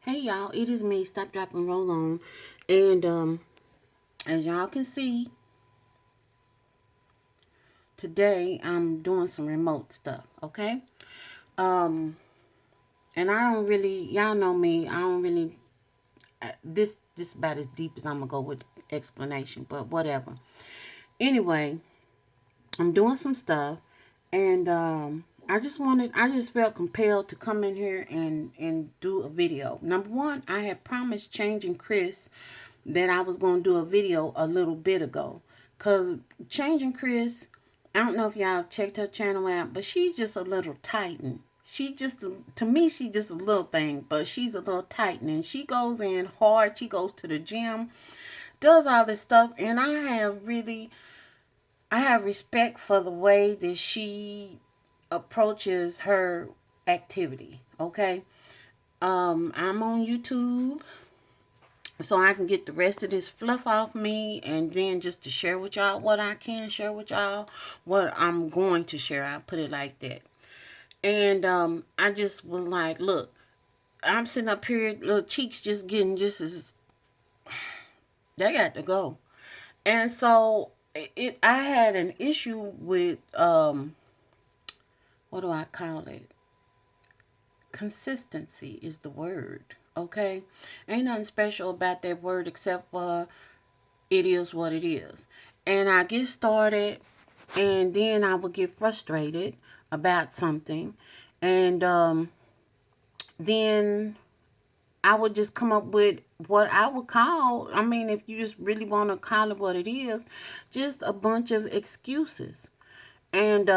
Hey y'all, it is me, Stop, Drop, and Roll On. And as y'all can see, today I'm doing some remote stuff, okay? Um, and I don't really, y'all know me, I don't really, this about as deep as I'm gonna go with explanation, but whatever. Anyway, I'm doing some stuff, and I just felt compelled to come in here and do a video. Number one, I had promised Changing Chris that I was going to do a video a little bit ago. Because Changing Chris, I don't know if y'all checked her channel out, but she's just a little titan. She just, to me, she's just a little thing, but she's a little titan. And she goes in hard. She goes to the gym, does all this stuff. And I have respect for the way that she approaches her activity. Okay. I'm on YouTube so I can get the rest of this fluff off me, and then just to share with y'all what I can share with y'all, what I'm going to share. I'll put it like that. And I just was like, look, I'm sitting up here, little cheeks just getting just as they got to go. And so I had an issue with what do I call it? Consistency is the word. Okay, ain't nothing special about that word except for it is what it is. And I get started, and then I would get frustrated about something, and then I would just come up with what I would call, I mean, if you just really want to call it what it is, just a bunch of excuses. And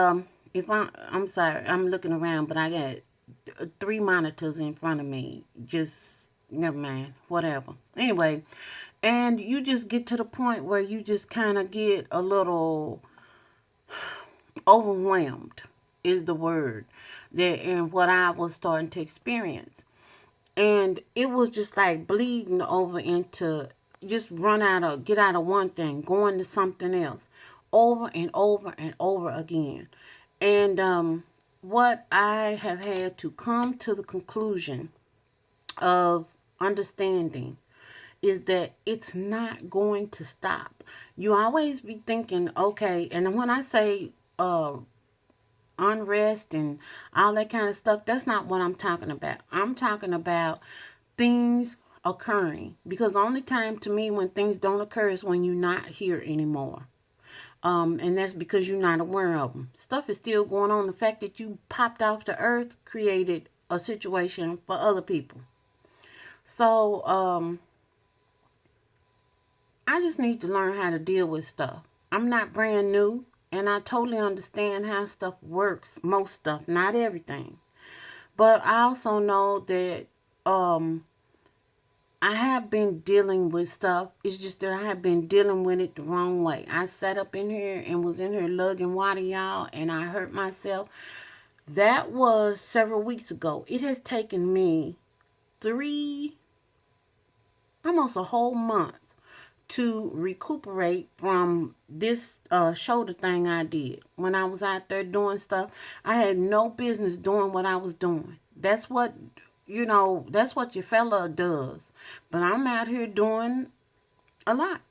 if I'm sorry, I'm looking around, but I got three monitors in front of me. Just never mind, whatever. Anyway, and you just get to the point where you just kind of get a little overwhelmed is the word that and what I was starting to experience. And it was just like bleeding over into just run out of get out of one thing, going to something else over and over and over again. And what I have had to come to the conclusion of understanding is that it's not going to stop. You always be thinking, okay, and when I say unrest and all that kind of stuff, that's not what I'm talking about. I'm talking about things occurring, because the only time to me when things don't occur is when you're not here anymore. And that's because you're not aware of them. Stuff is still going on. The fact that you popped off the earth created a situation for other people. So, I just need to learn how to deal with stuff. I'm not brand new, and I totally understand how stuff works. Most stuff, not everything. But I also know that I have been dealing with stuff. It's just that I have been dealing with it the wrong way. I sat up in here and was in here lugging water, y'all, and I hurt myself. That was several weeks ago. It has taken me almost a whole month to recuperate from this shoulder thing I did. When I was out there doing stuff, I had no business doing what I was doing. That's what, that's what your fella does. But I'm out here doing a lot.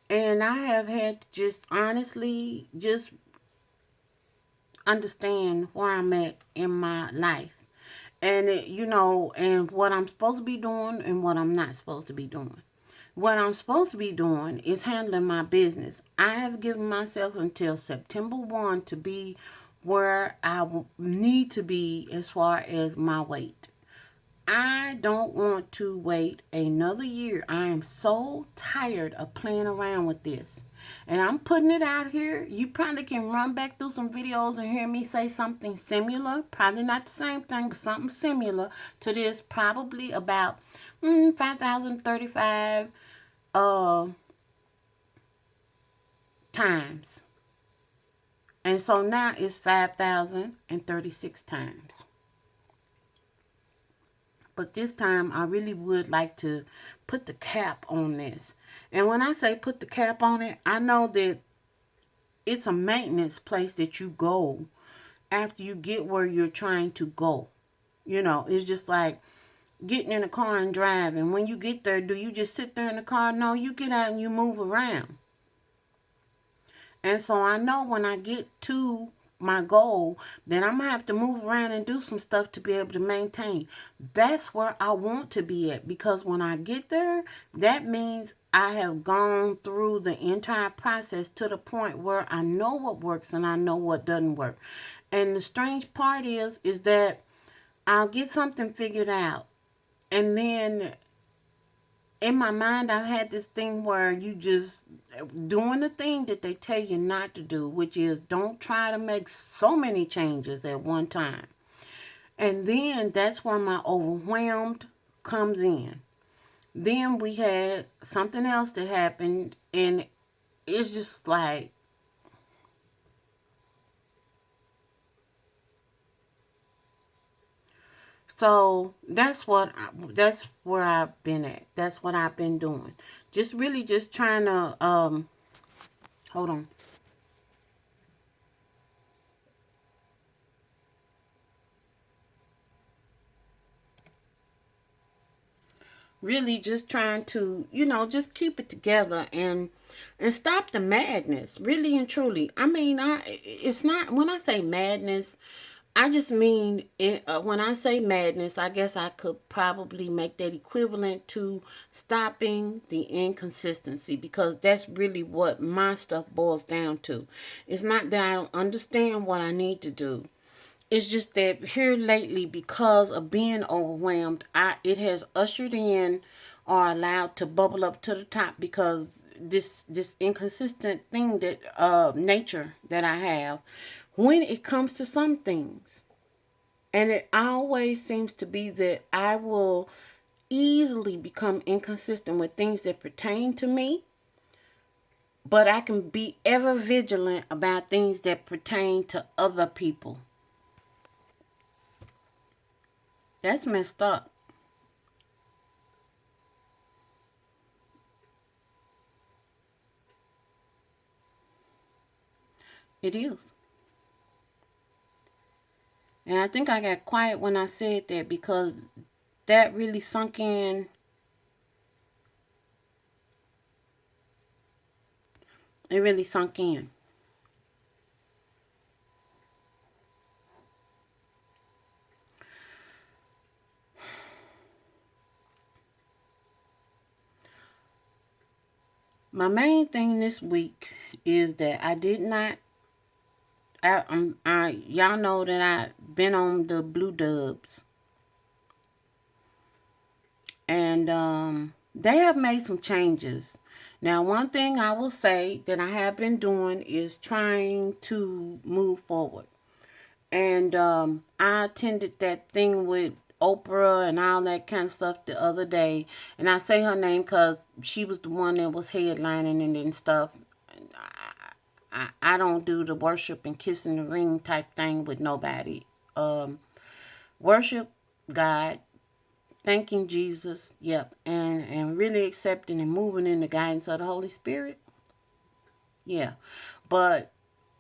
And I have had to just honestly just understand where I'm at in my life. And, and what I'm supposed to be doing and what I'm not supposed to be doing. What I'm supposed to be doing is handling my business. I have given myself until September 1 to be where I need to be as far as my weight. I don't want to wait another year. I am so tired of playing around with this. And I'm putting it out here. You probably can run back through some videos and hear me say something similar. Probably not the same thing, but something similar to this. Probably about 5,035 times. And so now it's 5,036 times. But this time I really would like to put the cap on this. And when I say put the cap on it, I know that it's a maintenance place that you go after you get where you're trying to go. It's just like getting in a car and driving. When you get there, do you just sit there in the car? No, you get out and you move around. And so I know when I get to my goal, then I'm gonna have to move around and do some stuff to be able to maintain. That's where I want to be at, because when I get there, that means I have gone through the entire process to the point where I know what works and I know what doesn't work. And the strange part is that I'll get something figured out, and then in my mind, I've had this thing where you just doing the thing that they tell you not to do, which is don't try to make so many changes at one time. And then that's where my overwhelmed comes in. Then we had something else that happened, and it's just like, so that's where I've been at. That's what I've been doing. Just really just trying to hold on. Really just trying to, just keep it together and stop the madness, really and truly. I mean, it's not, when I say madness, I just mean when I say madness, I guess I could probably make that equivalent to stopping the inconsistency, because that's really what my stuff boils down to. It's not that I don't understand what I need to do. It's just that here lately, because of being overwhelmed, it has ushered in or allowed to bubble up to the top, because this inconsistent thing that nature that I have when it comes to some things. And it always seems to be that I will easily become inconsistent with things that pertain to me, but I can be ever vigilant about things that pertain to other people. That's messed up. It is. And I think I got quiet when I said that, because that really sunk in. It really sunk in. My main thing this week is that I did not. Y'all know that I've been on the blue dubs, and they have made some changes. Now, one thing I will say that I have been doing is trying to move forward. And I attended that thing with Oprah and all that kind of stuff the other day. And I say her name because she was the one that was headlining and stuff. I don't do the worship and kissing the ring type thing with nobody. Um, Worship God, thanking Jesus, yep, and really accepting and moving in the guidance of the Holy Spirit, yeah. But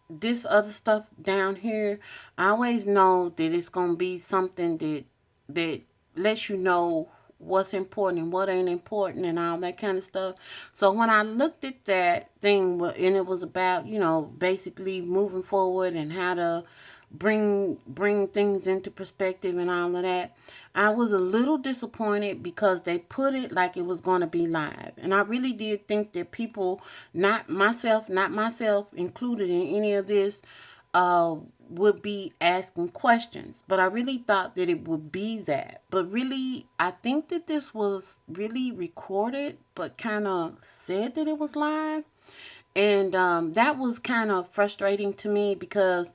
this other stuff down here, I always know that it's gonna be something that lets you know what's important and what ain't important and all that kind of stuff. So when I looked at that thing, and it was about, basically moving forward and how to bring things into perspective and all of that, I was a little disappointed because they put it like it was going to be live. And I really did think that people, not myself included in any of this, uh, would be asking questions. But I really thought that it would be that. But really, I think that this was really recorded, but kind of said that it was live. And that was kind of frustrating to me, because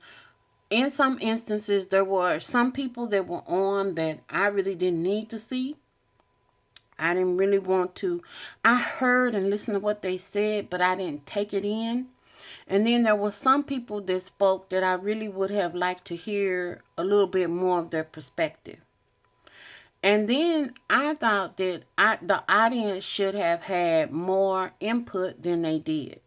in some instances, there were some people that were on that I really didn't need to see. I didn't really want to. I heard and listened to what they said, but I didn't take it in. And then there were some people that spoke that I really would have liked to hear a little bit more of their perspective. And then I thought that the audience should have had more input than they did.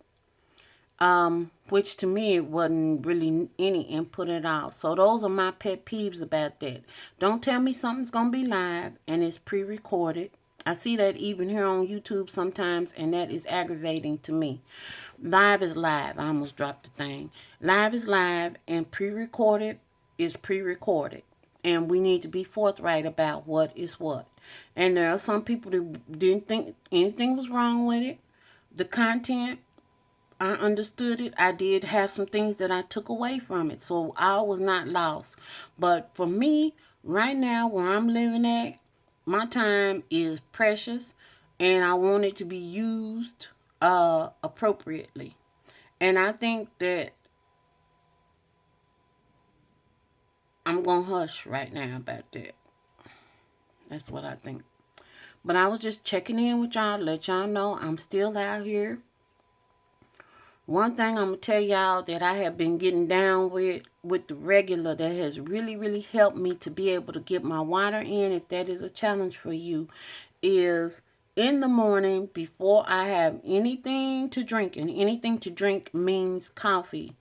which to me it wasn't really any input at all. So those are my pet peeves about that. Don't tell me something's gonna be live and it's pre-recorded. I see that even here on YouTube sometimes, and that is aggravating to me. Live is live. I almost dropped the thing. Live is live, and pre-recorded is pre-recorded. And we need to be forthright about what is what. And there are some people that didn't think anything was wrong with it. The content, I understood it. I did have some things that I took away from it. So I was not lost. But for me, right now, where I'm living at, my time is precious and I want it to be used appropriately. And I think that I'm going to hush right now about that. That's what I think. But I was just checking in with y'all, let y'all know I'm still out here. One thing I'm gonna tell y'all that I have been getting down with the regular that has really, really helped me to be able to get my water in, if that is a challenge for you, is in the morning before I have anything to drink, and anything to drink means coffee.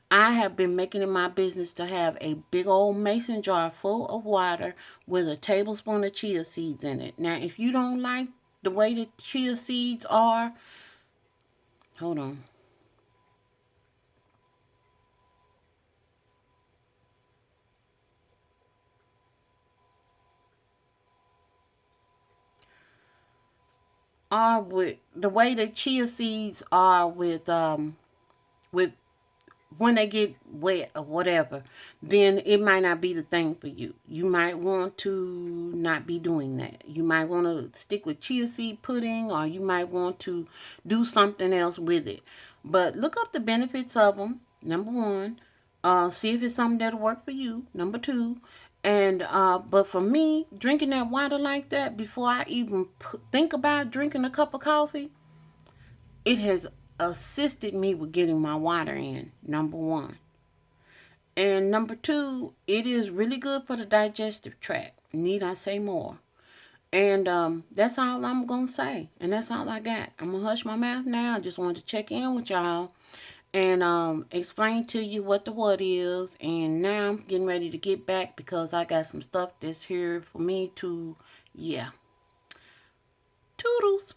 I have been making it my business to have a big old mason jar full of water with a tablespoon of chia seeds in it. Now, if you don't like the way the chia seeds are, hold on. Are with the way the chia seeds are with when they get wet or whatever, then it might not be the thing for you. You might want to not be doing that. You might want to stick with chia seed pudding, or you might want to do something else with it. But look up the benefits of them. Number one, see if it's something that'll work for you. Number two, and but for me, drinking that water like that before I even think about drinking a cup of coffee, it has assisted me with getting my water in, number one. And number two, it is really good for the digestive tract. Need I say more? And that's all I'm going to say. And that's all I got. I'm going to hush my mouth now. I just wanted to check in with y'all and explain to you what the what is. And now I'm getting ready to get back because I got some stuff that's here for me to, yeah. Toodles.